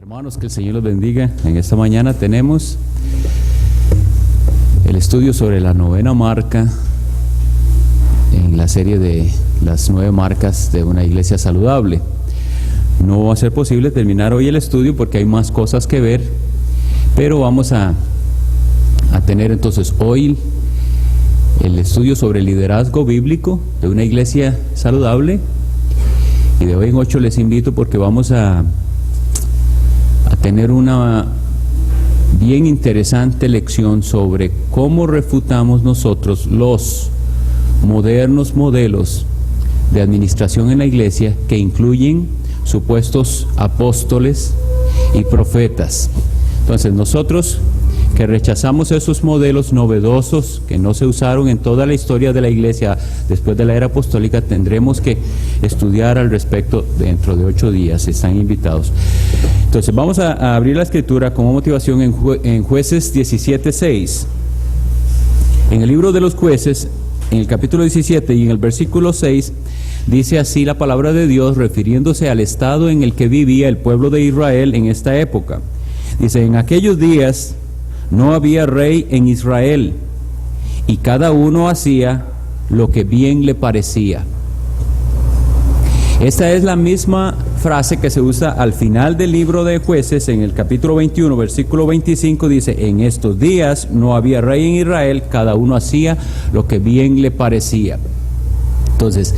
Hermanos, que el Señor los bendiga. En esta mañana tenemos el estudio sobre la novena marca en la serie de las 9 marcas de una iglesia saludable. No va a ser posible terminar hoy el estudio porque hay más cosas que ver, pero vamos a tener entonces hoy el estudio sobre el liderazgo bíblico de una iglesia saludable, y de hoy en 8 les invito porque vamos a tener una bien interesante lección sobre cómo refutamos nosotros los modernos modelos de administración en la iglesia que incluyen supuestos apóstoles y profetas. Entonces nosotros que rechazamos esos modelos novedosos que no se usaron en toda la historia de la iglesia después de la era apostólica, tendremos que estudiar al respecto dentro de 8 días. Están invitados. Entonces vamos a abrir la escritura como motivación en Jueces 17:6. En el libro de los Jueces, en el capítulo 17 y en el versículo 6, dice así la palabra de Dios refiriéndose al estado en el que vivía el pueblo de Israel en esta época. Dice: en aquellos días no había rey en Israel, y cada uno hacía lo que bien le parecía. Esta es la misma frase que se usa al final del libro de Jueces, en el capítulo 21, versículo 25, dice: en estos días no había rey en Israel, cada uno hacía lo que bien le parecía. Entonces,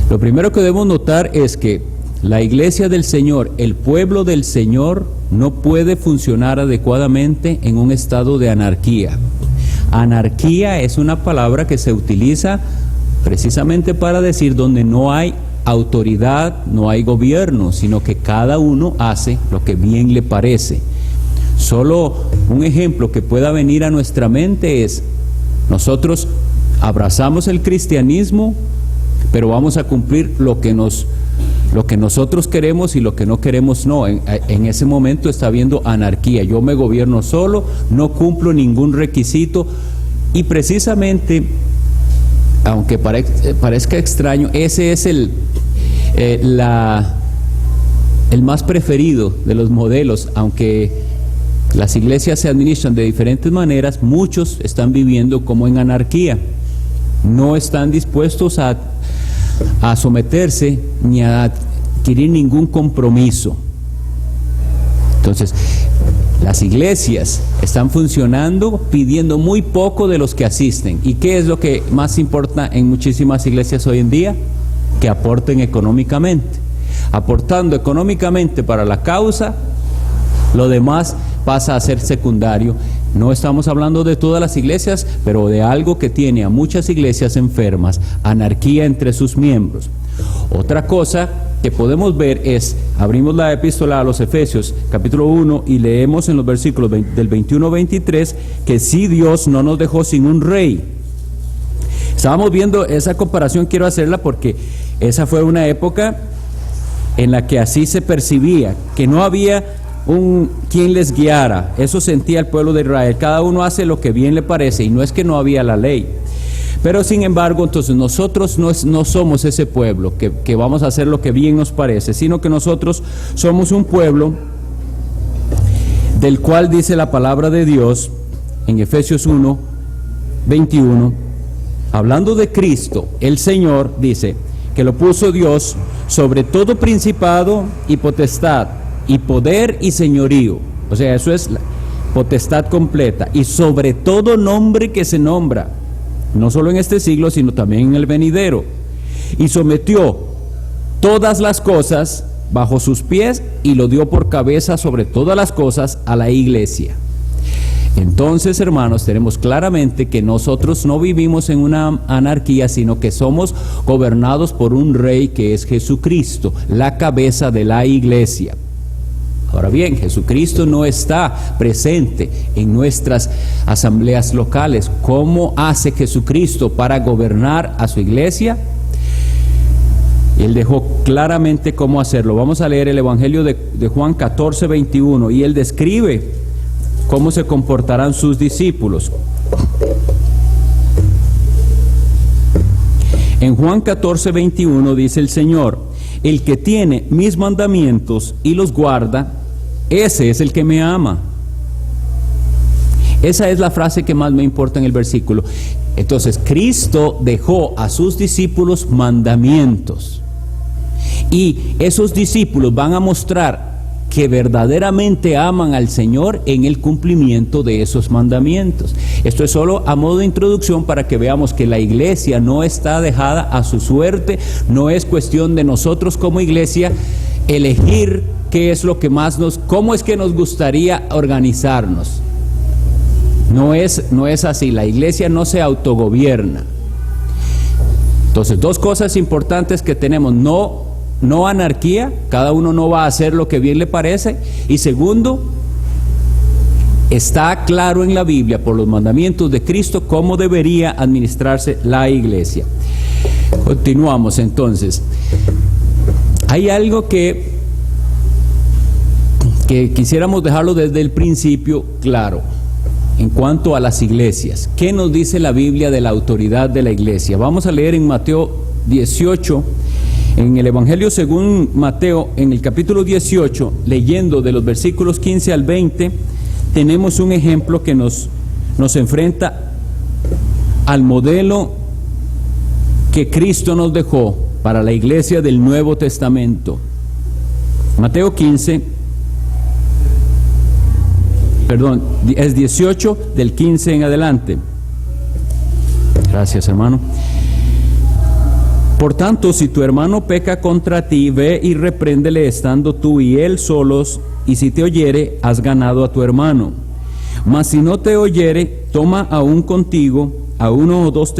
lo primero que debemos notar es que la iglesia del Señor, el pueblo del Señor, no puede funcionar adecuadamente en un estado de anarquía. Anarquía es una palabra que se utiliza precisamente para decir donde no hay autoridad, no hay gobierno, sino que cada uno hace lo que bien le parece. Solo un ejemplo que pueda venir a nuestra mente es: nosotros abrazamos el cristianismo, pero vamos a cumplir lo que nosotros queremos, y lo que no queremos no. En ese momento está habiendo anarquía. Yo me gobierno solo, no cumplo ningún requisito, y precisamente, aunque parezca extraño, ese es el más preferido de los modelos. Aunque las iglesias se administran de diferentes maneras, muchos están viviendo como en anarquía. No están dispuestos a someterse ni a adquirir ningún compromiso. Entonces, las iglesias están funcionando pidiendo muy poco de los que asisten. ¿Y qué es lo que más importa en muchísimas iglesias hoy en día? Que aporten económicamente. Aportando económicamente para la causa, lo demás pasa a ser secundario. No estamos hablando de todas las iglesias, pero de algo que tiene a muchas iglesias enfermas: anarquía entre sus miembros. Otra cosa que podemos ver es, abrimos la epístola a los Efesios, capítulo 1, y leemos en los versículos del 21 al 23, que sí, Dios no nos dejó sin un rey. Estábamos viendo esa comparación, quiero hacerla porque esa fue una época en la que así se percibía, que no había quien les guiara. Eso sentía el pueblo de Israel: cada uno hace lo que bien le parece, y no es que no había la ley. Pero sin embargo, entonces nosotros no somos ese pueblo que vamos a hacer lo que bien nos parece, sino que nosotros somos un pueblo del cual dice la palabra de Dios en Efesios 1, 21, hablando de Cristo, el Señor, dice que lo puso Dios sobre todo principado y potestad, y poder y señorío. O sea, eso es la potestad completa. Y sobre todo nombre que se nombra, no solo en este siglo, sino también en el venidero. Y sometió todas las cosas bajo sus pies, y lo dio por cabeza sobre todas las cosas a la iglesia. Entonces, hermanos, tenemos claramente que nosotros no vivimos en una anarquía, sino que somos gobernados por un rey que es Jesucristo, la cabeza de la iglesia. Ahora bien, Jesucristo no está presente en nuestras asambleas locales. ¿Cómo hace Jesucristo para gobernar a su iglesia? Él dejó claramente cómo hacerlo. Vamos a leer el Evangelio de Juan 14, 21, y él describe cómo se comportarán sus discípulos. En Juan 14, 21 dice el Señor: el que tiene mis mandamientos y los guarda, ese es el que me ama. Esa es la frase que más me importa en el versículo. Entonces, Cristo dejó a sus discípulos mandamientos. Y esos discípulos van a mostrar que verdaderamente aman al Señor en el cumplimiento de esos mandamientos. Esto es solo a modo de introducción para que veamos que la iglesia no está dejada a su suerte. No es cuestión de nosotros como iglesia elegir qué es lo que más cómo es que nos gustaría organizarnos. No es así. La iglesia no se autogobierna. Entonces, dos cosas importantes que tenemos: no anarquía, cada uno no va a hacer lo que bien le parece. Y segundo, está claro en la Biblia, por los mandamientos de Cristo, cómo debería administrarse la iglesia. Continuamos entonces. Hay algo que quisiéramos dejarlo desde el principio claro en cuanto a las iglesias. ¿Qué nos dice la Biblia de la autoridad de la iglesia? Vamos a leer en Mateo 18, en el Evangelio según Mateo, en el capítulo 18, leyendo de los versículos 15 al 20, tenemos un ejemplo que nos enfrenta al modelo que Cristo nos dejó para la iglesia del Nuevo Testamento. Mateo 15, es 18 del 15 en adelante. Gracias, hermano. Por tanto, si tu hermano peca contra ti, ve y repréndele estando tú y él solos, y si te oyere, has ganado a tu hermano. Mas si no te oyere, toma aún contigo a uno o dos,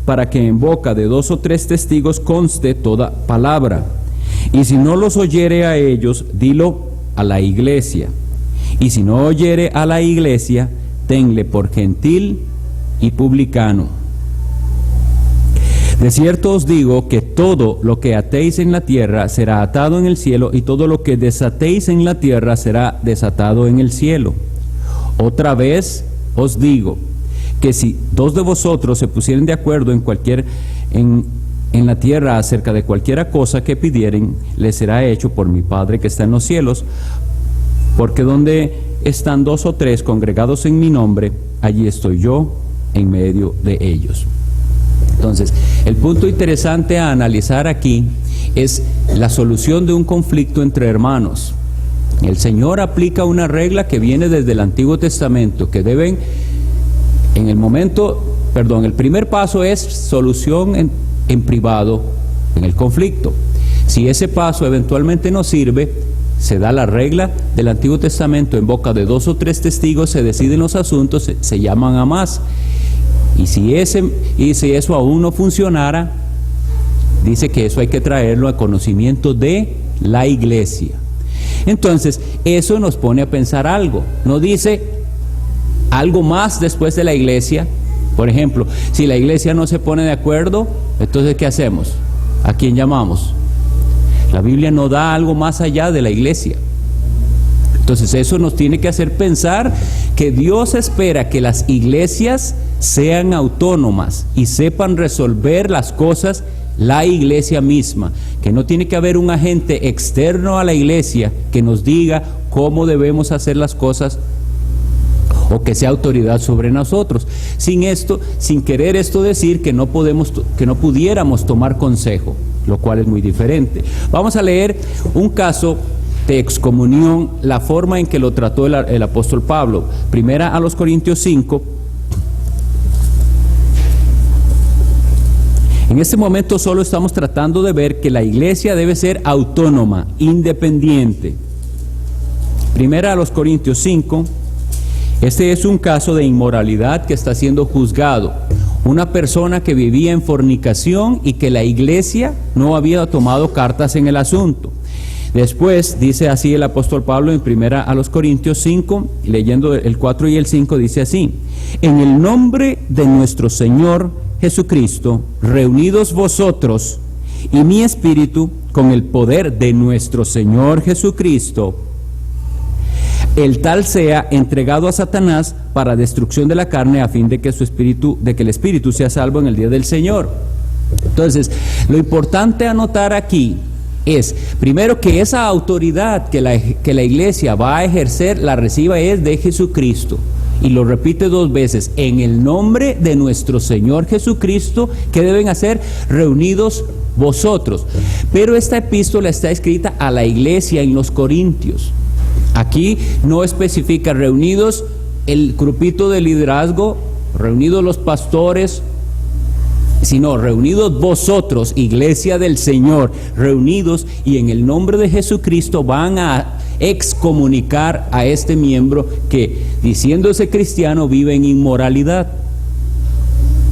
para que en boca de 2 o 3 testigos conste toda palabra. Y si no los oyere a ellos, dilo a la iglesia. Y si no oyere a la iglesia, tenle por gentil y publicano. De cierto os digo que todo lo que atéis en la tierra será atado en el cielo, y todo lo que desatéis en la tierra será desatado en el cielo. Otra vez os digo que si 2 de vosotros se pusieren de acuerdo en la tierra acerca de cualquiera cosa que pidieren, les será hecho por mi Padre que está en los cielos. Porque donde están 2 o 3 congregados en mi nombre, allí estoy yo en medio de ellos. Entonces, el punto interesante a analizar aquí es la solución de un conflicto entre hermanos. El Señor aplica una regla que viene desde el Antiguo Testamento, que deben, el primer paso es solución en privado en el conflicto. Si ese paso eventualmente no sirve, se da la regla del Antiguo Testamento: en boca de 2 o 3 testigos se deciden los asuntos, se llaman a más. Y si eso aún no funcionara, dice que eso hay que traerlo a conocimiento de la iglesia. Entonces, eso nos pone a pensar algo. No dice algo más después de la iglesia. Por ejemplo, si la iglesia no se pone de acuerdo, entonces ¿qué hacemos? ¿A quién llamamos? La Biblia no da algo más allá de la iglesia. Entonces eso nos tiene que hacer pensar que Dios espera que las iglesias sean autónomas y sepan resolver las cosas la iglesia misma, que no tiene que haber un agente externo a la iglesia que nos diga cómo debemos hacer las cosas o que sea autoridad sobre nosotros. Sin querer esto decir que no pudiéramos tomar consejo, lo cual es muy diferente. Vamos a leer un caso de excomunión, la forma en que lo trató el apóstol Pablo. Primera a los Corintios 5. En este momento solo estamos tratando de ver que la iglesia debe ser autónoma, independiente. Primera a los Corintios 5. Este es un caso de inmoralidad que está siendo juzgado. Una persona que vivía en fornicación y que la iglesia no había tomado cartas en el asunto. Después dice así el apóstol Pablo en primera a los Corintios 5, leyendo el 4 y el 5, dice así: en el nombre de nuestro Señor Jesucristo, reunidos vosotros y mi espíritu con el poder de nuestro Señor Jesucristo, el tal sea entregado a Satanás para destrucción de la carne, a fin de que el espíritu sea salvo en el día del Señor. Entonces, lo importante a notar aquí es, primero, que esa autoridad que la iglesia va a ejercer, la reciba es de Jesucristo. Y lo repite 2 veces, en el nombre de nuestro Señor Jesucristo, ¿qué deben hacer? Reunidos vosotros. Pero esta epístola está escrita a la iglesia en los Corintios. Aquí no especifica reunidos el grupito de liderazgo, reunidos los pastores, sino reunidos vosotros, iglesia del Señor, reunidos, y en el nombre de Jesucristo van a excomunicar a este miembro que, diciéndose cristiano, vive en inmoralidad.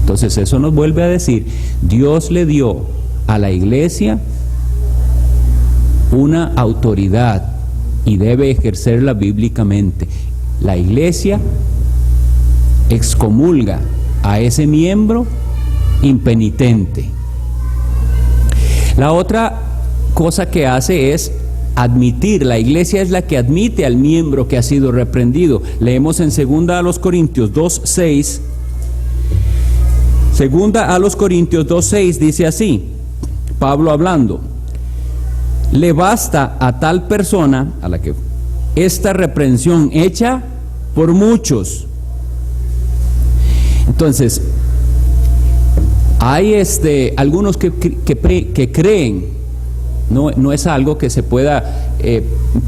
Entonces eso nos vuelve a decir, Dios le dio a la iglesia una autoridad y debe ejercerla bíblicamente. La iglesia excomulga a ese miembro impenitente. La otra cosa que hace es admitir. La iglesia es la que admite al miembro que ha sido reprendido. Leemos en 2 Corintios 2:6. 2 Corintios 2:6 dice así, Pablo hablando: le basta a tal persona a la que esta reprensión hecha por muchos. Entonces, hay algunos que creen, no es algo que se pueda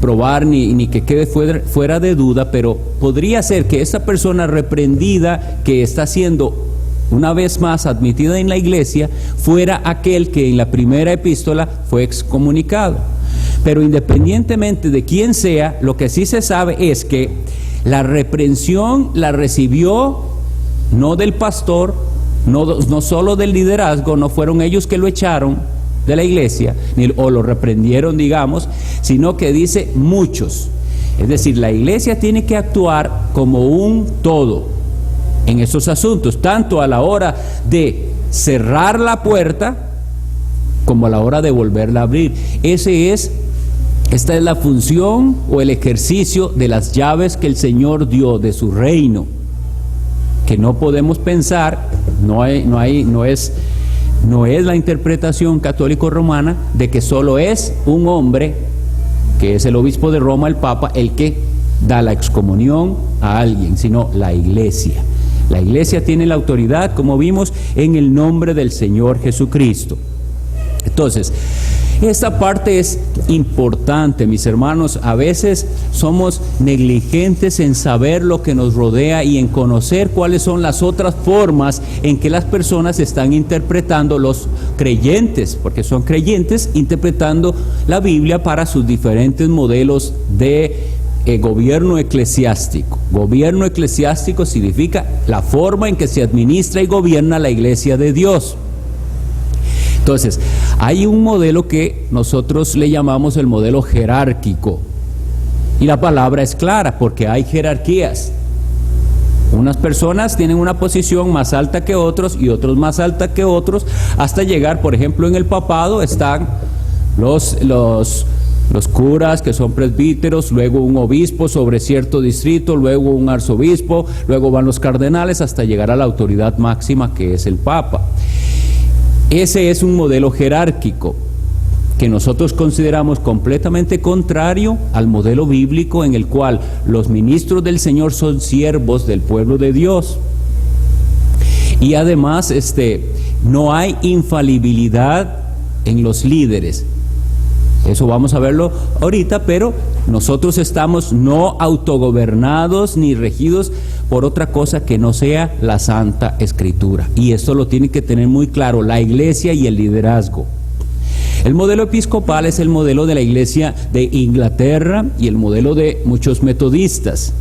probar ni que quede fuera de duda, pero podría ser que esa persona reprendida que está siendo una vez más admitida en la iglesia fuera aquel que en la primera epístola fue excomunicado. Pero independientemente de quién sea, lo que sí se sabe es que la reprensión la recibió no del pastor, no solo del liderazgo, no fueron ellos que lo echaron de la iglesia o lo reprendieron, digamos, sino que dice muchos. Es decir, la iglesia tiene que actuar como un todo en esos asuntos, tanto a la hora de cerrar la puerta como a la hora de volverla a abrir. Esta es la función o el ejercicio de las llaves que el Señor dio de su reino, que no podemos pensar, no es la interpretación católico-romana de que solo es un hombre, que es el obispo de Roma, el Papa, el que da la excomunión a alguien, sino la iglesia. La iglesia tiene la autoridad, como vimos, en el nombre del Señor Jesucristo. Entonces, esta parte es importante, mis hermanos. A veces somos negligentes en saber lo que nos rodea y en conocer cuáles son las otras formas en que las personas están interpretando, los creyentes, porque son creyentes, interpretando la Biblia para sus diferentes modelos de gobierno eclesiástico. Gobierno eclesiástico significa la forma en que se administra y gobierna la iglesia de Dios. Entonces, hay un modelo que nosotros le llamamos el modelo jerárquico. Y la palabra es clara, porque hay jerarquías. Unas personas tienen una posición más alta que otros y otros más alta que otros, hasta llegar, por ejemplo, en el papado están los curas, que son presbíteros, luego un obispo sobre cierto distrito, luego un arzobispo, luego van los cardenales, hasta llegar a la autoridad máxima, que es el Papa. Ese es un modelo jerárquico que nosotros consideramos completamente contrario al modelo bíblico, en el cual los ministros del Señor son siervos del pueblo de Dios. Y además no hay infalibilidad en los líderes. Eso vamos a verlo ahorita, pero nosotros estamos no autogobernados ni regidos por otra cosa que no sea la Santa Escritura. Y esto lo tiene que tener muy claro la iglesia y el liderazgo. El modelo episcopal es el modelo de la iglesia de Inglaterra y el modelo de muchos metodistas,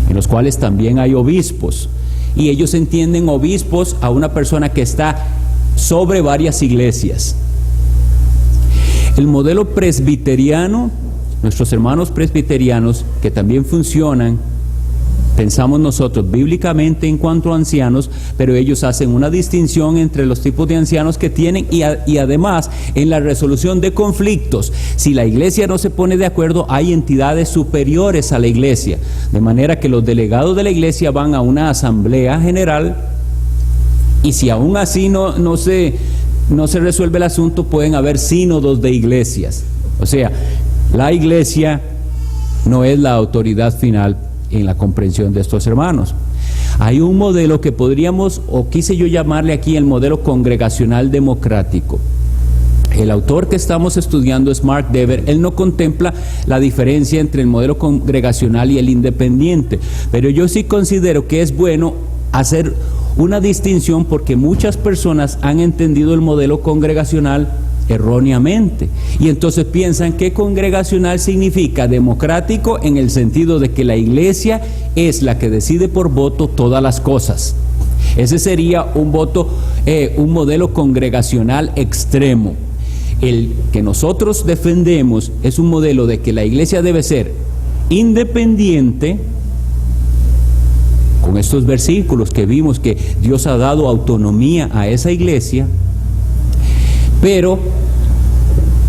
en los cuales también hay obispos. Y ellos entienden obispos a una persona que está sobre varias iglesias. El modelo presbiteriano, nuestros hermanos presbiterianos, que también funcionan, pensamos nosotros bíblicamente en cuanto a ancianos, pero ellos hacen una distinción entre los tipos de ancianos que tienen y además en la resolución de conflictos. Si la iglesia no se pone de acuerdo, hay entidades superiores a la iglesia, de manera que los delegados de la iglesia van a una asamblea general, y si aún así no se no se resuelve el asunto, pueden haber sínodos de iglesias. O sea, la iglesia no es la autoridad final en la comprensión de estos hermanos. Hay un modelo que podríamos, o quise yo llamarle aquí el modelo congregacional democrático. El autor que estamos estudiando es Mark Dever. Él no contempla la diferencia entre el modelo congregacional y el independiente, pero yo sí considero que es bueno hacer una distinción porque muchas personas han entendido el modelo congregacional erróneamente y entonces piensan que congregacional significa democrático en el sentido de que la iglesia es la que decide por voto todas las cosas. Ese sería un modelo congregacional extremo. El que nosotros defendemos es un modelo de que la iglesia debe ser independiente, con estos versículos que vimos que Dios ha dado autonomía a esa iglesia, pero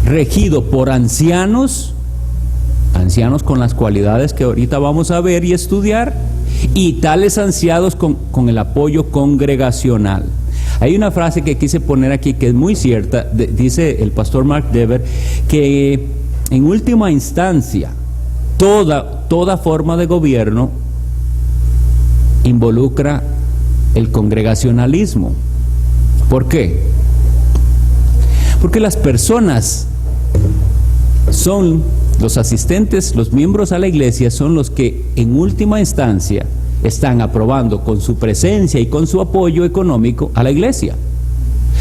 regido por ancianos con las cualidades que ahorita vamos a ver y estudiar, y tales ancianos con el apoyo congregacional. Hay una frase que quise poner aquí que es muy cierta, dice el pastor Mark Dever, que en última instancia toda forma de gobierno involucra el congregacionalismo. ¿Por qué? Porque las personas son los asistentes, los miembros a la iglesia son los que en última instancia están aprobando con su presencia y con su apoyo económico a la iglesia.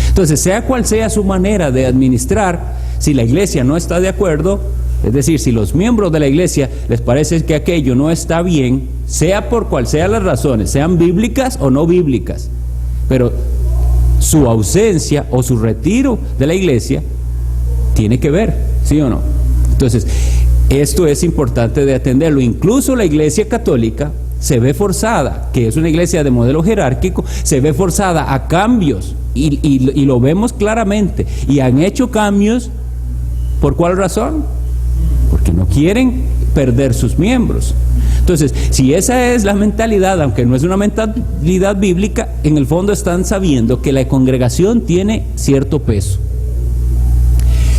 Entonces, sea cual sea su manera de administrar, si la iglesia no está de acuerdo, es decir, si los miembros de la iglesia les parece que aquello no está bien, sea por cual sean las razones, sean bíblicas o no bíblicas, pero su ausencia o su retiro de la iglesia tiene que ver, ¿sí o no? Entonces, esto es importante de atenderlo. Incluso la iglesia católica se ve forzada, que es una iglesia de modelo jerárquico, se ve forzada a cambios y lo vemos claramente. Y han hecho cambios, ¿por cuál razón? Porque no quieren perder sus miembros. Entonces, si esa es la mentalidad, aunque no es una mentalidad bíblica, en el fondo están sabiendo que la congregación tiene cierto peso.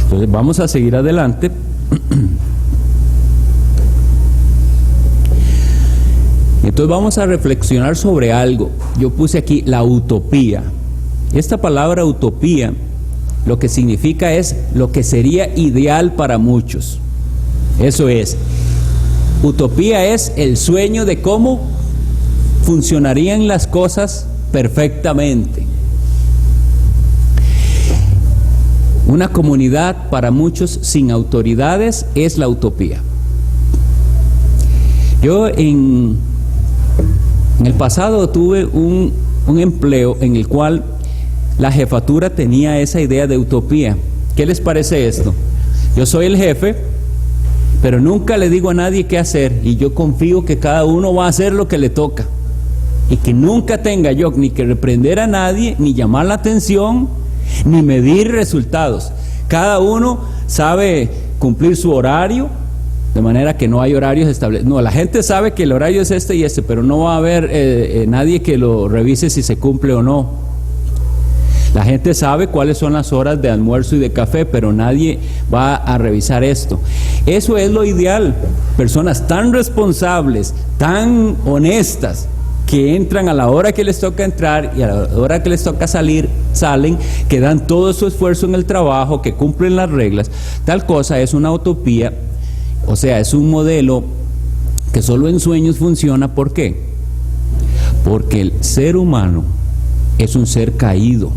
Entonces, vamos a seguir adelante. Entonces vamos a reflexionar sobre algo. Yo puse aquí la utopía. Esta palabra utopía lo que significa es lo que sería ideal para muchos. Eso es, utopía es el sueño de cómo funcionarían las cosas perfectamente. Una comunidad para muchos sin autoridades es la utopía. Yo en el pasado tuve un empleo en el cual la jefatura tenía esa idea de utopía. ¿Qué les parece esto? Yo soy el jefe, pero nunca le digo a nadie qué hacer y yo confío que cada uno va a hacer lo que le toca y que nunca tenga yo ni que reprender a nadie, ni llamar la atención, ni medir resultados. Cada uno sabe cumplir su horario, de manera que no hay horarios establecidos. No, la gente sabe que el horario es este y este, pero no va a haber nadie que lo revise si se cumple o no. La gente sabe cuáles son las horas de almuerzo y de café, pero nadie va a revisar esto. Eso es lo ideal. Personas tan responsables, tan honestas, que entran a la hora que les toca entrar y a la hora que les toca salir, salen, que dan todo su esfuerzo en el trabajo, que cumplen las reglas. Tal cosa es una utopía, o sea, es un modelo que solo en sueños funciona. ¿Por qué? Porque el ser humano es un ser caído.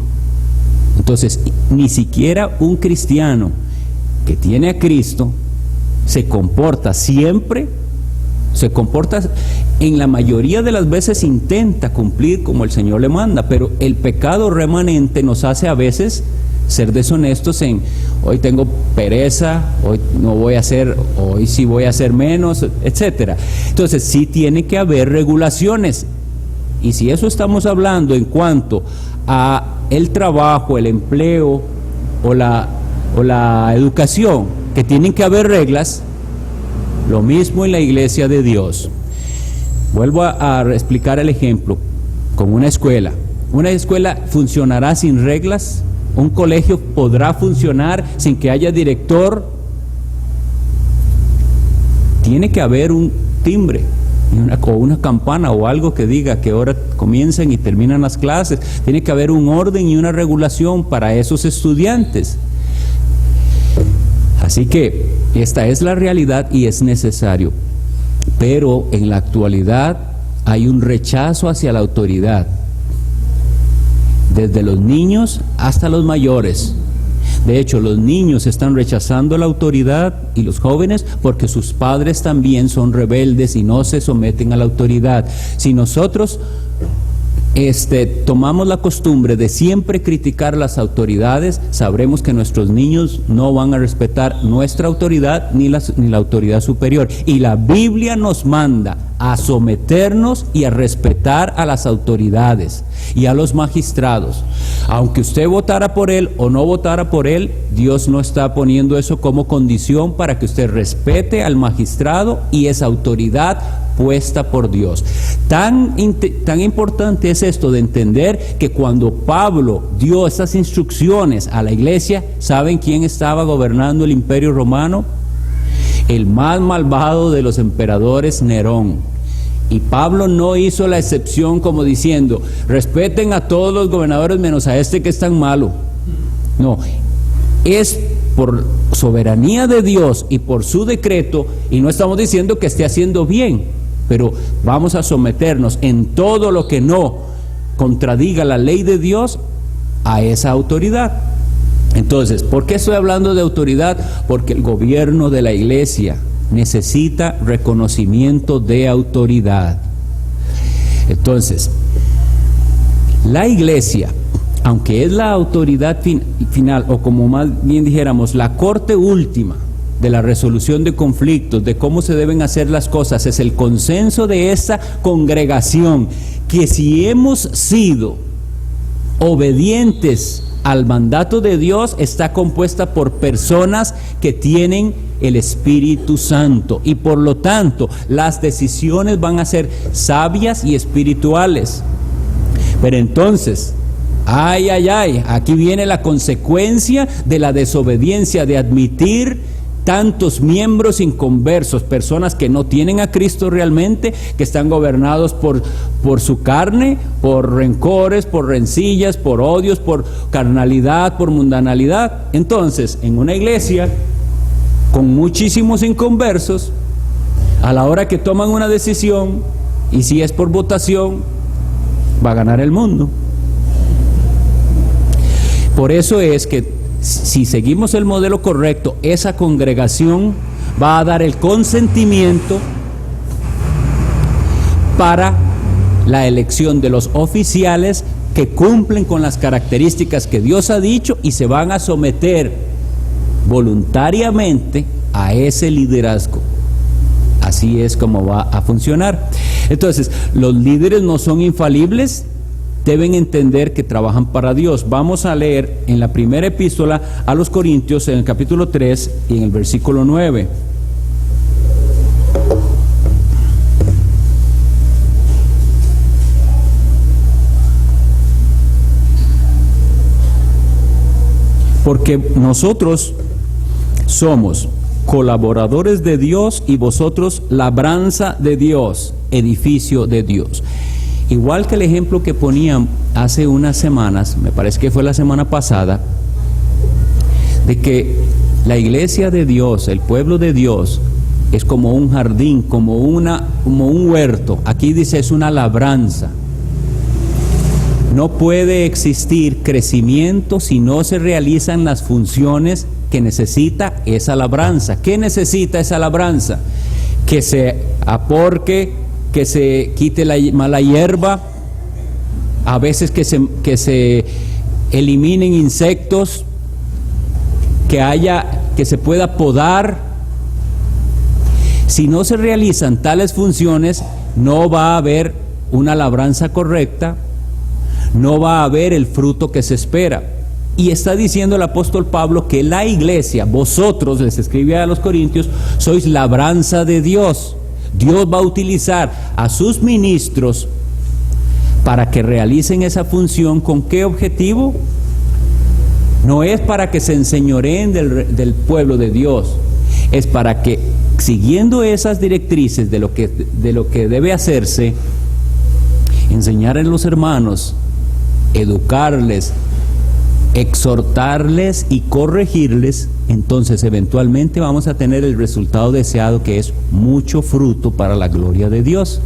Entonces, ni siquiera un cristiano que tiene a Cristo se comporta en la mayoría de las veces intenta cumplir como el Señor le manda, pero el pecado remanente nos hace a veces ser deshonestos en hoy tengo pereza, hoy no voy a hacer, hoy sí voy a hacer menos, etcétera. Entonces sí tiene que haber regulaciones, y si eso estamos hablando en cuanto a el trabajo, el empleo o la educación, que tienen que haber reglas, lo mismo en la iglesia de Dios. Vuelvo a explicar el ejemplo con una escuela. ¿Una escuela funcionará sin reglas Un colegio podrá funcionar sin que haya director. Tiene que haber un timbre o una campana o algo que diga a qué hora comienzan y terminan las clases. Tiene que haber un orden y una regulación para esos estudiantes. Así que esta es la realidad y es necesario. Pero en la actualidad hay un rechazo hacia la autoridad, desde los niños hasta los mayores. De hecho, los niños están rechazando la autoridad y los jóvenes porque sus padres también son rebeldes y no se someten a la autoridad. Si nosotros tomamos la costumbre de siempre criticar las autoridades, sabremos que nuestros niños no van a respetar nuestra autoridad ni la autoridad superior. Y la Biblia nos manda a someternos y a respetar a las autoridades y a los magistrados. Aunque usted votara por él o no votara por él, Dios no está poniendo eso como condición para que usted respete al magistrado y esa autoridad puesta por Dios. Tan importante es esto de entender que cuando Pablo dio estas instrucciones a la iglesia, ¿saben quién estaba gobernando el imperio romano? El más malvado de los emperadores, Nerón. Y Pablo no hizo la excepción como diciendo, respeten a todos los gobernadores menos a este que es tan malo. No, es por soberanía de Dios y por su decreto, y no estamos diciendo que esté haciendo bien, pero vamos a someternos en todo lo que no contradiga la ley de Dios a esa autoridad. Entonces, ¿por qué estoy hablando de autoridad? Porque el gobierno de la iglesia necesita reconocimiento de autoridad. Entonces, la iglesia, aunque es la autoridad final, o como más bien dijéramos, la corte última de la resolución de conflictos, de cómo se deben hacer las cosas, es el consenso de esa congregación, que si hemos sido obedientes al mandato de Dios, está compuesta por personas que tienen el Espíritu Santo, y por lo tanto las decisiones van a ser sabias y espirituales. Pero entonces, aquí viene la consecuencia de la desobediencia, de admitir tantos miembros inconversos, personas que no tienen a Cristo realmente, que están gobernados por su carne, por rencores, por rencillas, por odios, por carnalidad, por mundanalidad. Entonces, en una iglesia con muchísimos inconversos, a la hora que toman una decisión, y si es por votación, va a ganar el mundo. Por eso es que si seguimos el modelo correcto, esa congregación va a dar el consentimiento para la elección de los oficiales que cumplen con las características que Dios ha dicho y se van a someter voluntariamente a ese liderazgo. Así es como va a funcionar. Entonces, los líderes no son infalibles, deben entender que trabajan para Dios. Vamos a leer en la primera epístola a los Corintios, en el capítulo 3 y en el versículo 9. Porque nosotros somos colaboradores de Dios y vosotros labranza de Dios, edificio de Dios. Igual que el ejemplo que ponían hace unas semanas, me parece que fue la semana pasada, de que la iglesia de Dios, el pueblo de Dios, es como un jardín, como un huerto. Aquí dice es una labranza. No puede existir crecimiento si no se realizan las funciones que necesita esa labranza. ¿Qué necesita esa labranza? Que se aporque, que se quite la mala hierba, a veces que se eliminen insectos, que se pueda podar. Si no se realizan tales funciones, no va a haber una labranza correcta, no va a haber el fruto que se espera. Y está diciendo el apóstol Pablo que la iglesia, vosotros, les escribe a los Corintios, sois labranza de Dios. Dios va a utilizar a sus ministros para que realicen esa función. ¿Con qué objetivo? No es para que se enseñoreen del pueblo de Dios, es para que, siguiendo esas directrices de lo que debe hacerse, enseñar a los hermanos, educarles, exhortarles y corregirles. Entonces eventualmente vamos a tener el resultado deseado, que es mucho fruto para la gloria de Dios.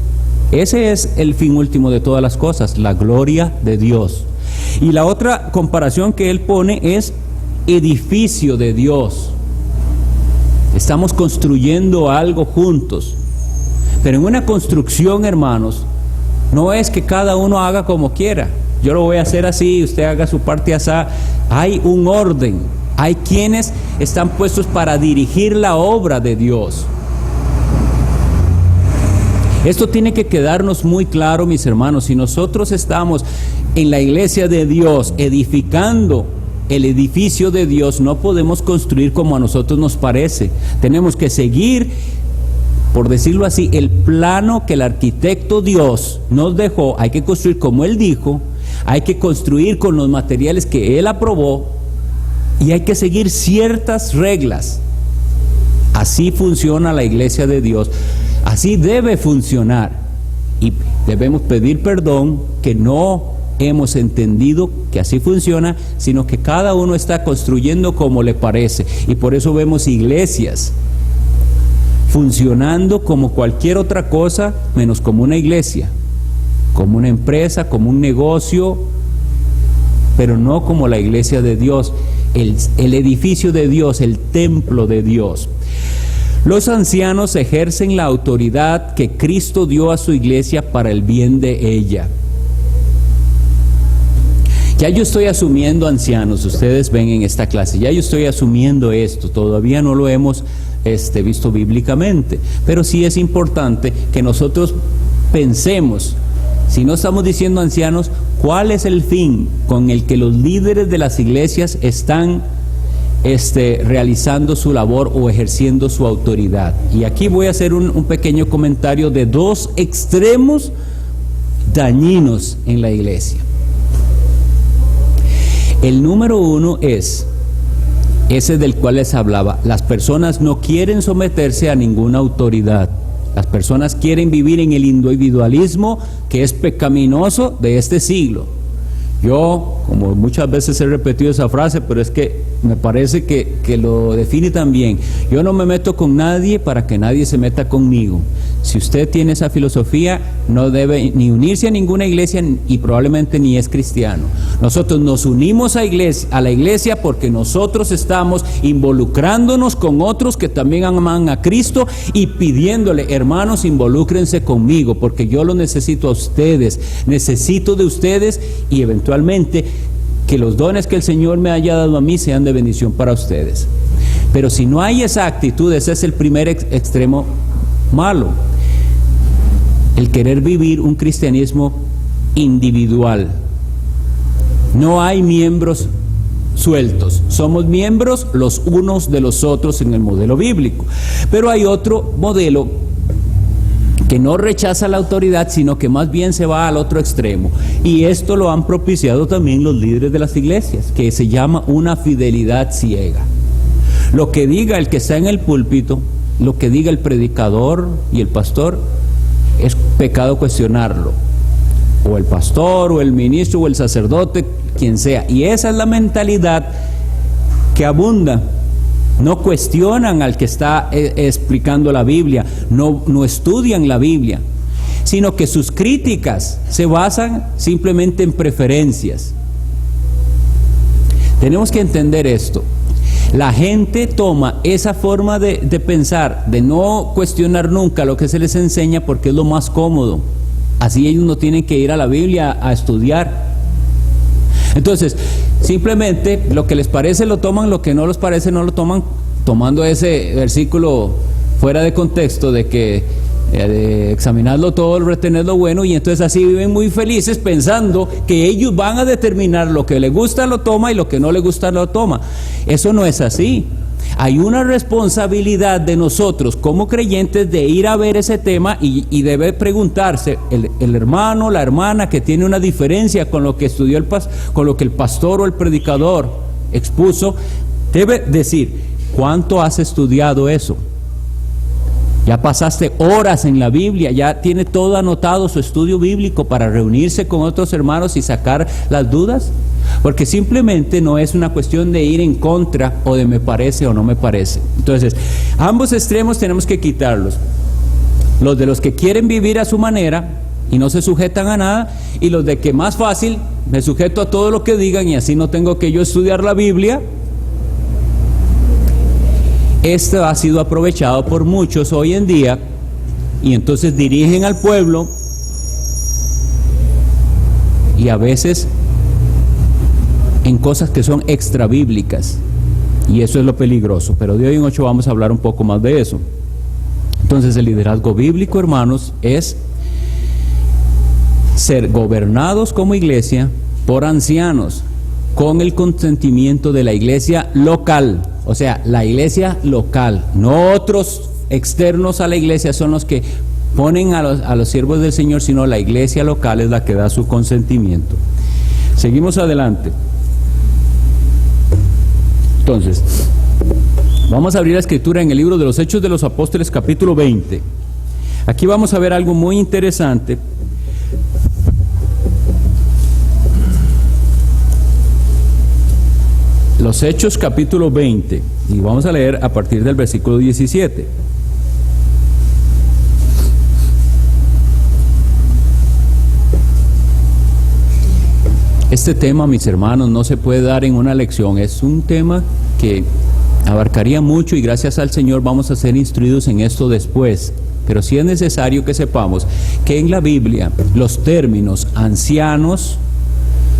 Ese es el fin último de todas las cosas, la gloria de Dios. Y la otra comparación que él pone es edificio de Dios. Estamos construyendo algo juntos, pero en una construcción, hermanos, no es que cada uno haga como quiera. Yo lo voy a hacer así, usted haga su parte así. Hay un orden, hay quienes están puestos para dirigir la obra de Dios. Esto tiene que quedarnos muy claro, mis hermanos. Si nosotros estamos en la iglesia de Dios edificando el edificio de Dios, no podemos construir como a nosotros nos parece. Tenemos que seguir, por decirlo así, el plano que el arquitecto Dios nos dejó. Hay que construir como Él dijo, hay que construir con los materiales que Él aprobó y hay que seguir ciertas reglas. Así funciona la iglesia de Dios, así debe funcionar, y debemos pedir perdón que no hemos entendido que así funciona, sino que cada uno está construyendo como le parece, y por eso vemos iglesias funcionando como cualquier otra cosa menos como una iglesia, como una empresa, como un negocio, pero no como la iglesia de Dios, el edificio de Dios, el templo de Dios. Los ancianos ejercen la autoridad que Cristo dio a su iglesia para el bien de ella. Ya yo estoy asumiendo ancianos, ustedes ven en esta clase, ya yo estoy asumiendo esto, todavía no lo hemos visto bíblicamente, pero sí es importante que nosotros pensemos, si no estamos diciendo ancianos, ¿cuál es el fin con el que los líderes de las iglesias están realizando su labor o ejerciendo su autoridad? Y aquí voy a hacer un pequeño comentario de dos extremos dañinos en la iglesia. El número uno es ese del cual les hablaba. Las personas no quieren someterse a ninguna autoridad. Las personas quieren vivir en el individualismo, que es pecaminoso de este siglo. Yo, como muchas veces he repetido esa frase, pero es que me parece que lo define también. Yo no me meto con nadie para que nadie se meta conmigo. Si usted tiene esa filosofía, no debe ni unirse a ninguna iglesia y probablemente ni es cristiano. Nosotros nos unimos a la iglesia porque nosotros estamos involucrándonos con otros que también aman a Cristo y pidiéndole, hermanos, involúcrense conmigo porque yo lo necesito a ustedes, necesito de ustedes, y eventualmente que los dones que el Señor me haya dado a mí sean de bendición para ustedes. Pero si no hay esa actitud, ese es el primer extremo malo, el querer vivir un cristianismo individual. No hay miembros sueltos, somos miembros los unos de los otros en el modelo bíblico, pero hay otro modelo que no rechaza la autoridad, sino que más bien se va al otro extremo, y esto lo han propiciado también los líderes de las iglesias, que se llama una fidelidad ciega. Lo que diga el que está en el púlpito, lo que diga el predicador y el pastor, es pecado cuestionarlo, o el pastor, o el ministro, o el sacerdote, quien sea. Y esa es la mentalidad que abunda. No cuestionan al que está explicando la Biblia, no estudian la Biblia, sino que sus críticas se basan simplemente en preferencias. Tenemos que entender esto. La gente toma esa forma de pensar, de no cuestionar nunca lo que se les enseña, porque es lo más cómodo. Así ellos no tienen que ir a la Biblia a estudiar. Entonces, simplemente lo que les parece lo toman, lo que no les parece no lo toman, tomando ese versículo fuera de contexto de que de examinarlo todo, retener lo bueno, y entonces así viven muy felices pensando que ellos van a determinar lo que les gusta lo toma y lo que no les gusta lo toma. Eso no es así. Hay una responsabilidad de nosotros como creyentes de ir a ver ese tema y debe preguntarse el hermano, la hermana que tiene una diferencia con lo que estudió con lo que el pastor o el predicador expuso, debe decir, ¿cuánto has estudiado eso? Ya pasaste horas en la Biblia, ya tiene todo anotado su estudio bíblico para reunirse con otros hermanos y sacar las dudas. Porque simplemente no es una cuestión de ir en contra o de me parece o no me parece. Entonces, ambos extremos tenemos que quitarlos. Los de los que quieren vivir a su manera y no se sujetan a nada, y los de que más fácil me sujeto a todo lo que digan y así no tengo que yo estudiar la Biblia. Esto ha sido aprovechado por muchos hoy en día y entonces dirigen al pueblo y a veces en cosas que son extra bíblicas, y eso es lo peligroso. Pero de hoy en 8 vamos a hablar un poco más de eso. Entonces el liderazgo bíblico, hermanos, es ser gobernados como iglesia por ancianos con el consentimiento de la iglesia local. O sea, la iglesia local, no otros externos a la iglesia son los que ponen a los siervos del Señor, sino la iglesia local es la que da su consentimiento. Seguimos adelante. Entonces, vamos a abrir la escritura en el libro de los Hechos de los Apóstoles, capítulo 20. Aquí vamos a ver algo muy interesante. Los Hechos capítulo 20, y vamos a leer a partir del versículo 17. Este tema, mis hermanos, no se puede dar en una lección. Es un tema que abarcaría mucho y gracias al Señor vamos a ser instruidos en esto después. Pero sí es necesario que sepamos que en la Biblia los términos ancianos,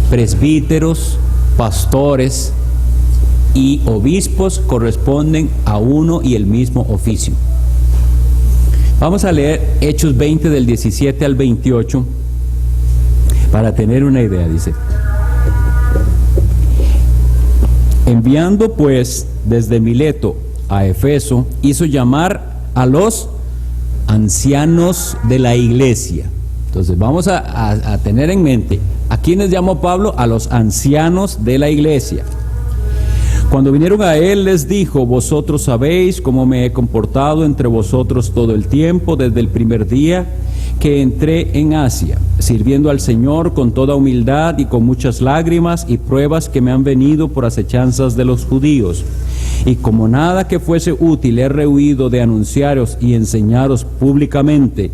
presbíteros, pastores y obispos corresponden a uno y el mismo oficio. Vamos a leer Hechos 20 del 17 al 28 para tener una idea. Dice: enviando pues desde Mileto a Efeso, hizo llamar a los ancianos de la iglesia. Entonces vamos a tener en mente, ¿a quiénes llamó Pablo? A los ancianos de la iglesia. Cuando vinieron a él les dijo: vosotros sabéis cómo me he comportado entre vosotros todo el tiempo, desde el primer día que entré en Asia, sirviendo al Señor con toda humildad y con muchas lágrimas y pruebas que me han venido por acechanzas de los judíos. Y como nada que fuese útil he rehuido de anunciaros y enseñaros públicamente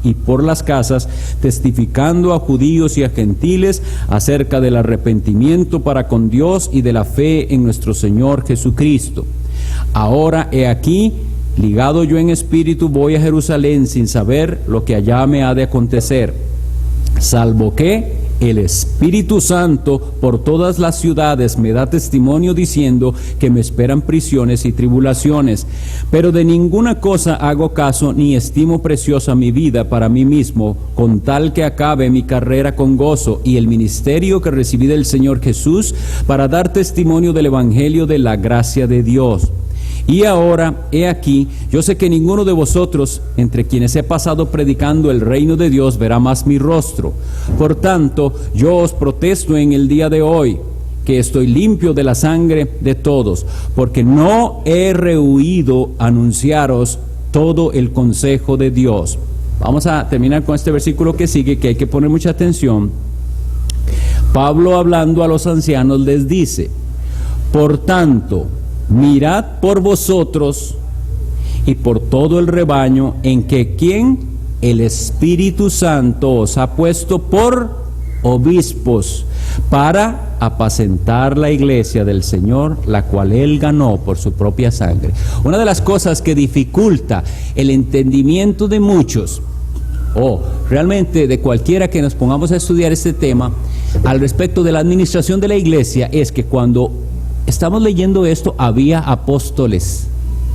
y por las casas, testificando a judíos y a gentiles acerca del arrepentimiento para con Dios y de la fe en nuestro Señor Jesucristo. Ahora he aquí, ligado yo en espíritu, voy a Jerusalén sin saber lo que allá me ha de acontecer, salvo que el Espíritu Santo por todas las ciudades me da testimonio diciendo que me esperan prisiones y tribulaciones. Pero de ninguna cosa hago caso ni estimo preciosa mi vida para mí mismo, con tal que acabe mi carrera con gozo y el ministerio que recibí del Señor Jesús para dar testimonio del Evangelio de la gracia de Dios. Y ahora, he aquí, yo sé que ninguno de vosotros, entre quienes he pasado predicando el reino de Dios, verá más mi rostro. Por tanto, yo os protesto en el día de hoy, que estoy limpio de la sangre de todos, porque no he rehuido anunciaros todo el consejo de Dios. Vamos a terminar con este versículo que sigue, que hay que poner mucha atención. Pablo, hablando a los ancianos, les dice: por tanto, mirad por vosotros y por todo el rebaño en que ¿quién? El Espíritu Santo os ha puesto por obispos para apacentar la iglesia del Señor, la cual Él ganó por su propia sangre. Una de las cosas que dificulta el entendimiento de muchos, o realmente de cualquiera que nos pongamos a estudiar este tema, al respecto de la administración de la iglesia, es que cuando estamos leyendo esto, había apóstoles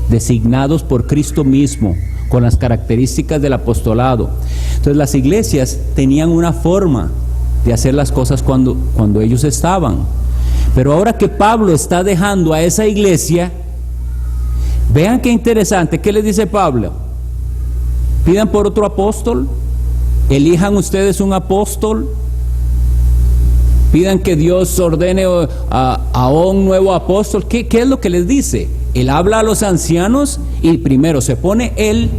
designados por Cristo mismo, con las características del apostolado. Entonces las iglesias tenían una forma de hacer las cosas cuando ellos estaban. Pero ahora que Pablo está dejando a esa iglesia, vean qué interesante. ¿Qué les dice Pablo? Pidan por otro apóstol, elijan ustedes un apóstol. pidan que Dios ordene a un nuevo apóstol. ¿Qué es lo que les dice? Él habla a los ancianos y primero se pone el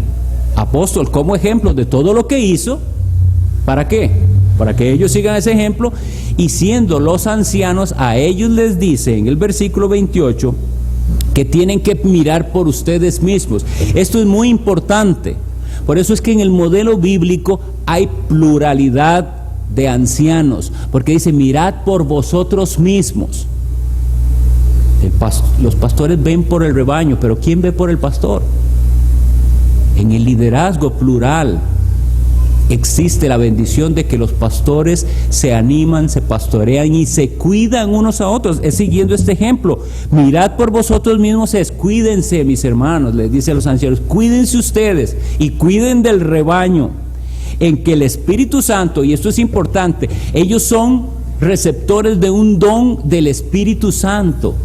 apóstol como ejemplo de todo lo que hizo. ¿Para qué? Para que ellos sigan ese ejemplo, y siendo los ancianos, a ellos les dice en el versículo 28 que tienen que mirar por ustedes mismos. Esto es muy importante. Por eso es que en el modelo bíblico hay pluralidad de ancianos, porque dice: mirad por vosotros mismos. Los pastores ven por el rebaño, pero ¿quién ve por el pastor? En el liderazgo plural existe la bendición de que los pastores se animan, se pastorean y se cuidan unos a otros. Es siguiendo este ejemplo. Mirad por vosotros mismos, cuídense, mis hermanos, les dice a los ancianos, cuídense ustedes y cuiden del rebaño, en que el Espíritu Santo, y esto es importante, ellos son receptores de un don del Espíritu Santo.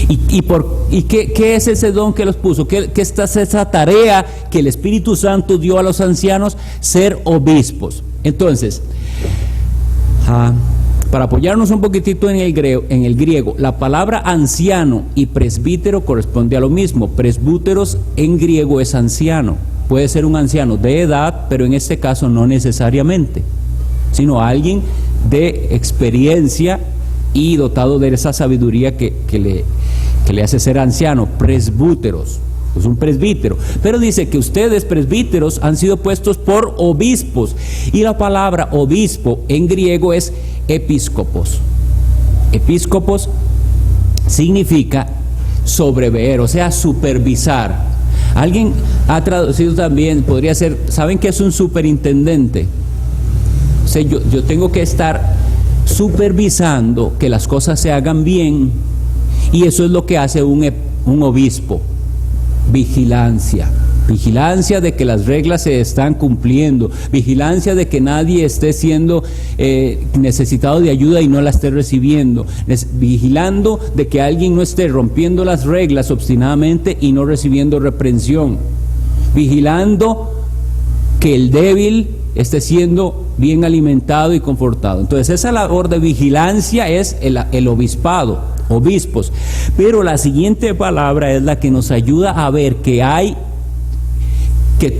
¿Y qué es ese don que los puso? ¿Qué es esa tarea que el Espíritu Santo dio a los ancianos? Ser obispos. Entonces, para apoyarnos un poquitito en el griego, la palabra anciano y presbítero corresponde a lo mismo. Presbúteros en griego es anciano. Puede ser un anciano de edad, pero en este caso no necesariamente, sino alguien de experiencia y dotado de esa sabiduría que le hace ser anciano. Presbúteros, es un presbítero. Pero dice que ustedes, presbíteros, han sido puestos por obispos. Y la palabra obispo en griego es episcopos. Episcopos significa sobreveer, o sea, supervisar. Alguien ha traducido también, podría ser, ¿saben qué es un superintendente? O sea, yo tengo que estar supervisando que las cosas se hagan bien, y eso es lo que hace un obispo. Vigilancia de que las reglas se están cumpliendo, vigilancia de que nadie esté siendo necesitado de ayuda y no la esté recibiendo, vigilando de que alguien no esté rompiendo las reglas obstinadamente y no recibiendo reprensión, vigilando que el débil esté siendo bien alimentado y confortado. Entonces esa labor de vigilancia es el obispado, obispos. Pero la siguiente palabra es la que nos ayuda a ver que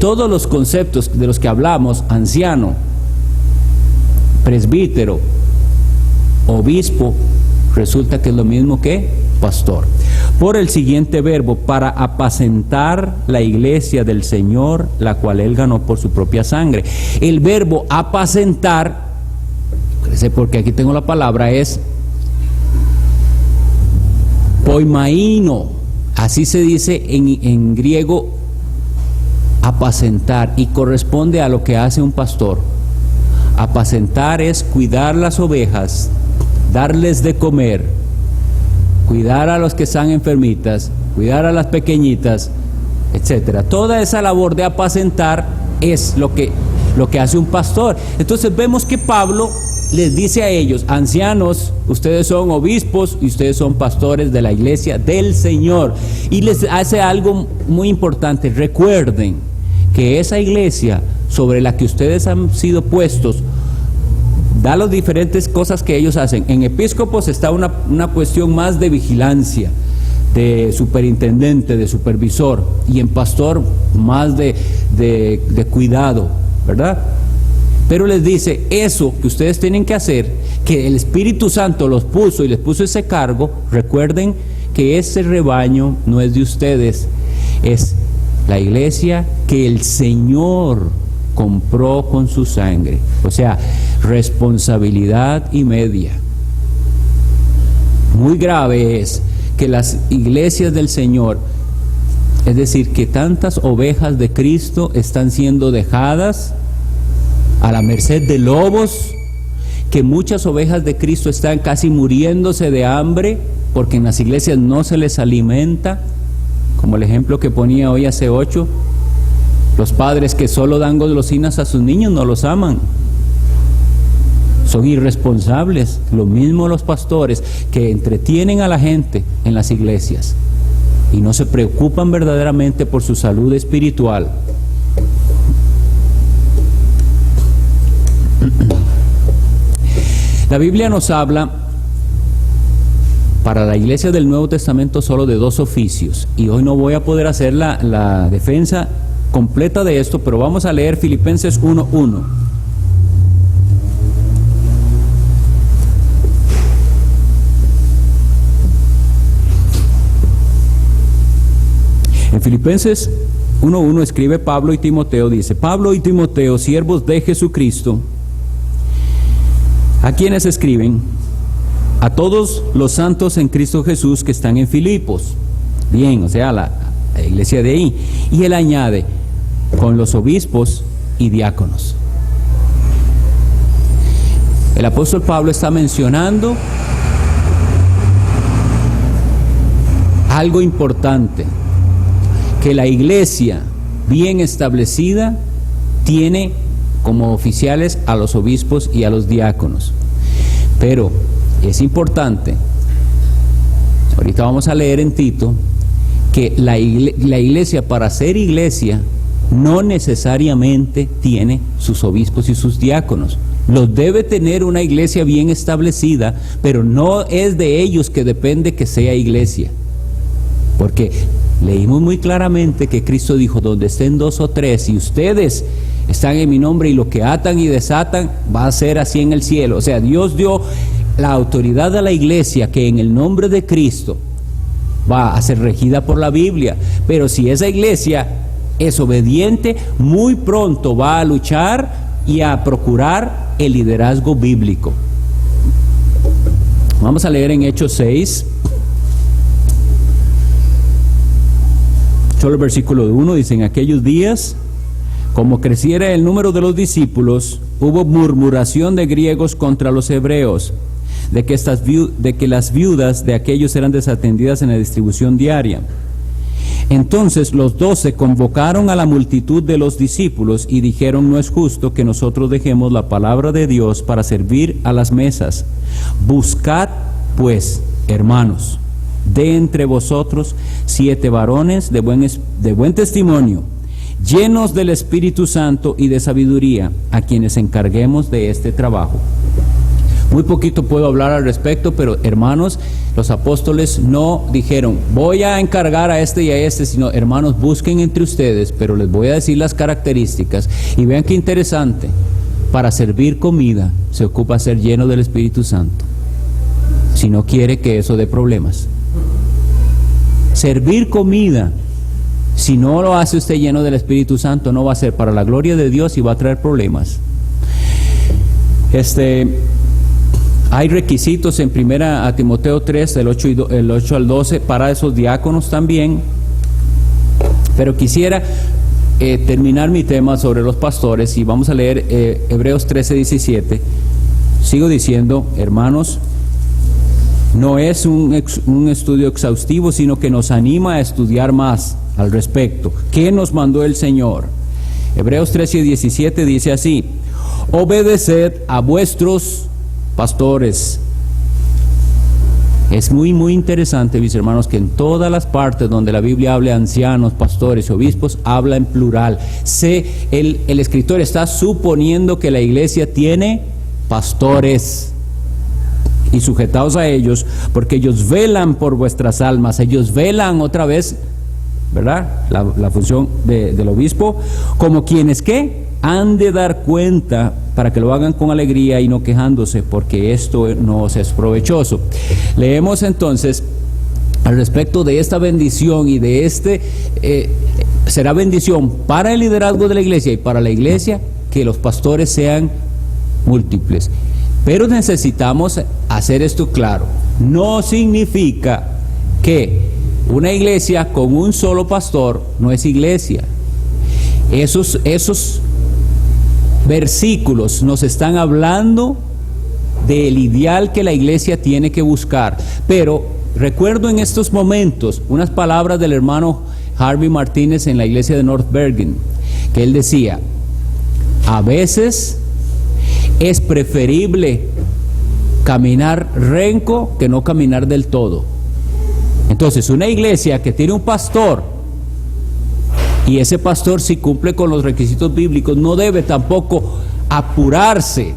todos los conceptos de los que hablamos, anciano, presbítero, obispo, resulta que es lo mismo que pastor. Por el siguiente verbo, para apacentar la iglesia del Señor, la cual Él ganó por su propia sangre. El verbo apacentar, porque aquí tengo la palabra, es poimaino, así se dice en griego, apacentar, y corresponde a lo que hace un pastor. Apacentar es cuidar las ovejas, darles de comer, cuidar a los que están enfermitas, cuidar a las pequeñitas, etcétera. Toda esa labor de apacentar es lo que hace un pastor. Entonces vemos que Pablo les dice a ellos: ancianos, ustedes son obispos y ustedes son pastores de la iglesia del Señor. Y les hace algo muy importante: recuerden que esa iglesia sobre la que ustedes han sido puestos da las diferentes cosas que ellos hacen. En episcopos está una cuestión más de vigilancia, de superintendente, de supervisor, y en pastor más de cuidado, ¿verdad? Pero les dice, eso que ustedes tienen que hacer, que el Espíritu Santo los puso y les puso ese cargo, recuerden que ese rebaño no es de ustedes, es la iglesia que el Señor compró con su sangre. O sea, responsabilidad y media. Muy grave es que las iglesias del Señor, es decir, que tantas ovejas de Cristo están siendo dejadas a la merced de lobos, que muchas ovejas de Cristo están casi muriéndose de hambre porque en las iglesias no se les alimenta, como el ejemplo que ponía hoy hace 8, los padres que solo dan golosinas a sus niños no los aman, son irresponsables. Lo mismo los pastores que entretienen a la gente en las iglesias y no se preocupan verdaderamente por su salud espiritual. La Biblia nos habla para la iglesia del Nuevo Testamento solo de 2 oficios, y hoy no voy a poder hacer la defensa completa de esto, pero vamos a leer Filipenses 1:1. En Filipenses 1:1 escribe Pablo y Timoteo, dice: Pablo y Timoteo, siervos de Jesucristo, a quienes escriben, a todos los santos en Cristo Jesús que están en Filipos. Bien, o sea, la iglesia de ahí. Y él añade, con los obispos y diáconos. El apóstol Pablo está mencionando algo importante, que la iglesia bien establecida tiene como oficiales a los obispos y a los diáconos. Pero es importante, ahorita vamos a leer en Tito, que la iglesia, para ser iglesia, no necesariamente tiene sus obispos y sus diáconos. Los debe tener una iglesia bien establecida, pero no es de ellos que depende que sea iglesia. Porque leímos muy claramente que Cristo dijo: donde estén 2 o 3 y ustedes están en mi nombre, y lo que atan y desatan va a ser así en el cielo. O sea, Dios dio la autoridad a la iglesia, que en el nombre de Cristo va a ser regida por la Biblia. Pero si esa iglesia es obediente, muy pronto va a luchar y a procurar el liderazgo bíblico. Vamos a leer en Hechos 6, solo el versículo 1, dice: en aquellos días, como creciera el número de los discípulos, hubo murmuración de griegos contra los hebreos, de que las viudas de aquellos eran desatendidas en la distribución diaria. Entonces los 12 convocaron a la multitud de los discípulos y dijeron: no es justo que nosotros dejemos la palabra de Dios para servir a las mesas. Buscad pues, hermanos, de entre vosotros 7 varones de buen testimonio, llenos del Espíritu Santo y de sabiduría, a quienes encarguemos de este trabajo. Muy poquito puedo hablar al respecto, pero hermanos, los apóstoles no dijeron: voy a encargar a este y a este, sino: hermanos, busquen entre ustedes, pero les voy a decir las características. Y vean qué interesante: para servir comida se ocupa ser lleno del Espíritu Santo, si no quiere que eso dé problemas. Servir comida, si no lo hace usted lleno del Espíritu Santo, no va a ser para la gloria de Dios y va a traer problemas. Hay requisitos en 1 Timoteo 3, el 8 al 12, para esos diáconos también. Pero quisiera terminar mi tema sobre los pastores, y vamos a leer Hebreos 13, 17. Sigo diciendo, hermanos, no es un estudio exhaustivo, sino que nos anima a estudiar más al respecto. ¿Qué nos mandó el Señor? Hebreos 13, 17 dice así: obedeced a vuestros pastores. Es muy interesante, mis hermanos, que en todas las partes donde la Biblia habla de ancianos, pastores, obispos, habla en plural. El escritor está suponiendo que la iglesia tiene pastores, y sujetaos a ellos, porque ellos velan por vuestras almas. Ellos velan, otra vez, ¿verdad? La función del obispo, como quienes que han de dar cuenta, para que lo hagan con alegría y no quejándose, porque esto no os es provechoso. Leemos entonces al respecto de esta bendición, y de será bendición para el liderazgo de la iglesia y para la iglesia que los pastores sean múltiples. Pero necesitamos hacer esto claro: no significa que una iglesia con un solo pastor no es iglesia. Esos versículos nos están hablando del ideal que la iglesia tiene que buscar. Pero recuerdo en estos momentos unas palabras del hermano Harvey Martínez en la iglesia de North Bergen, que él decía: a veces es preferible caminar renco que no caminar del todo. Entonces, una iglesia que tiene un pastor, y ese pastor, si cumple con los requisitos bíblicos, no debe tampoco apurarse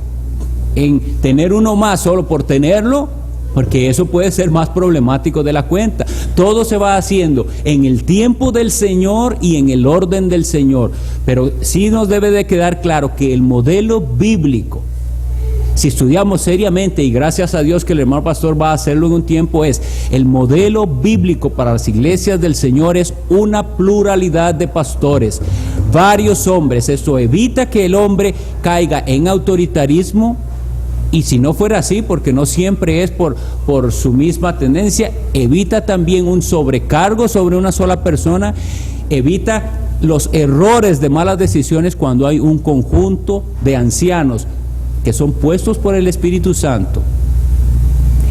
en tener uno más solo por tenerlo, porque eso puede ser más problemático de la cuenta. Todo se va haciendo en el tiempo del Señor y en el orden del Señor. Pero sí nos debe de quedar claro que el modelo bíblico, si estudiamos seriamente, y gracias a Dios que el hermano pastor va a hacerlo en un tiempo, es el modelo bíblico para las iglesias del Señor es una pluralidad de pastores, varios hombres. Esto evita que el hombre caiga en autoritarismo, y si no fuera así, porque no siempre es por su misma tendencia, evita también un sobrecargo sobre una sola persona, evita los errores de malas decisiones cuando hay un conjunto de ancianos que son puestos por el Espíritu Santo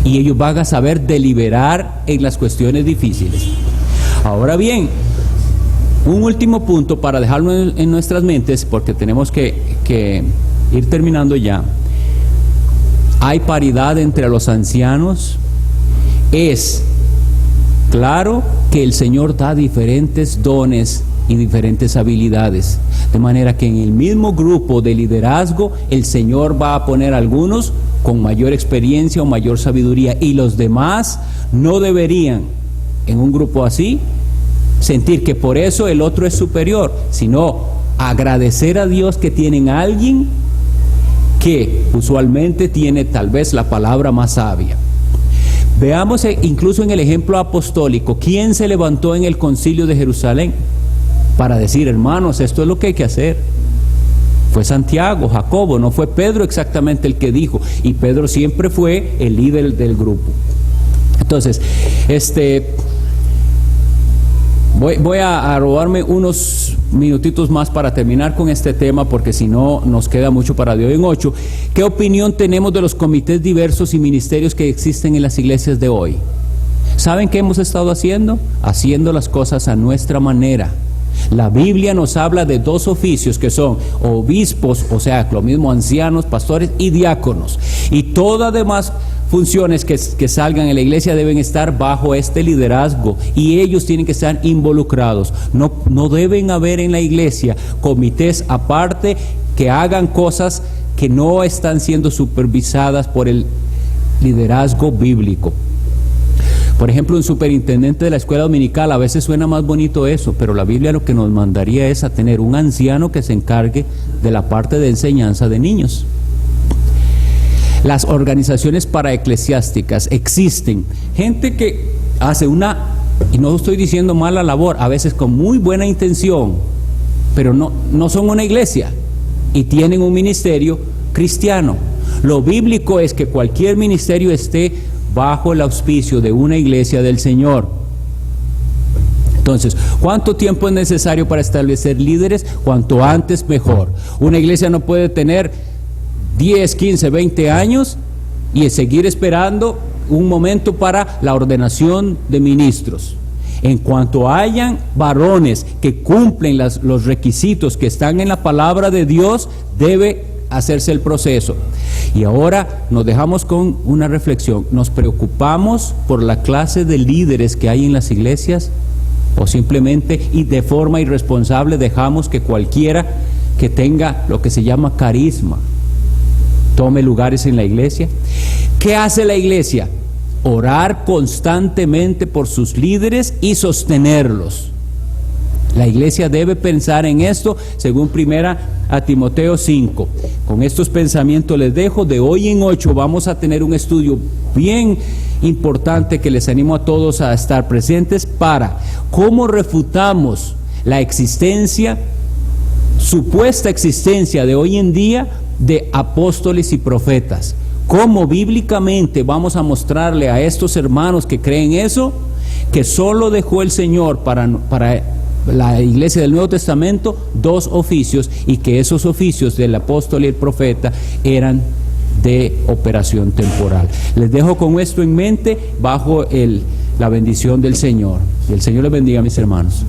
y ellos van a saber deliberar en las cuestiones difíciles. Ahora bien, un último punto para dejarlo en nuestras mentes, porque tenemos que ir terminando ya. ¿Hay paridad entre los ancianos? Es claro que el Señor da diferentes dones y diferentes habilidades, de manera que en el mismo grupo de liderazgo el Señor va a poner algunos con mayor experiencia o mayor sabiduría, y los demás no deberían en un grupo así sentir que por eso el otro es superior, sino agradecer a Dios que tienen a alguien que usualmente tiene tal vez la palabra más sabia. Veamos incluso en el ejemplo apostólico, ¿quién se levantó en el concilio de Jerusalén para decir, hermanos, esto es lo que hay que hacer? Fue Santiago, Jacobo, no fue Pedro exactamente el que dijo, y Pedro siempre fue el líder del grupo. Entonces, voy a robarme unos minutitos más para terminar con este tema, porque si no nos queda mucho para de hoy en 8. ¿Qué opinión tenemos de los comités diversos y ministerios que existen en las iglesias de hoy? ¿Saben qué hemos estado haciendo? Haciendo las cosas a nuestra manera. La Biblia nos habla de dos oficios que son obispos, o sea, lo mismo ancianos, pastores y diáconos. Y todas demás funciones que salgan en la iglesia deben estar bajo este liderazgo, y ellos tienen que estar involucrados. No deben haber en la iglesia comités aparte que hagan cosas que no están siendo supervisadas por el liderazgo bíblico. Por ejemplo, un superintendente de la escuela dominical, a veces suena más bonito eso, pero la Biblia lo que nos mandaría es a tener un anciano que se encargue de la parte de enseñanza de niños. Las organizaciones paraeclesiásticas existen, gente que hace y no estoy diciendo mala labor, a veces con muy buena intención, pero no son una iglesia y tienen un ministerio cristiano. Lo bíblico es que cualquier ministerio esté bajo el auspicio de una iglesia del Señor. Entonces, ¿cuánto tiempo es necesario para establecer líderes? Cuanto antes mejor. Una iglesia no puede tener 10, 15, 20 años y seguir esperando un momento para la ordenación de ministros. En cuanto hayan varones que cumplen los requisitos que están en la palabra de Dios, debe hacerse el proceso. Y ahora nos dejamos con una reflexión. ¿Nos preocupamos por la clase de líderes que hay en las iglesias? ¿O simplemente y de forma irresponsable dejamos que cualquiera que tenga lo que se llama carisma tome lugares en la iglesia? ¿Qué hace la iglesia? Orar constantemente por sus líderes y sostenerlos. La iglesia debe pensar en esto, según 1 Timoteo 5. Con estos pensamientos les dejo. De hoy en 8 vamos a tener un estudio bien importante que les animo a todos a estar presentes, para cómo refutamos la supuesta existencia de hoy en día de apóstoles y profetas. Cómo bíblicamente vamos a mostrarle a estos hermanos que creen eso, que solo dejó el Señor para la iglesia del Nuevo Testamento 2 oficios, y que esos oficios del apóstol y el profeta eran de operación temporal. Les dejo con esto en mente bajo la bendición del Señor. Y el Señor les bendiga, mis hermanos.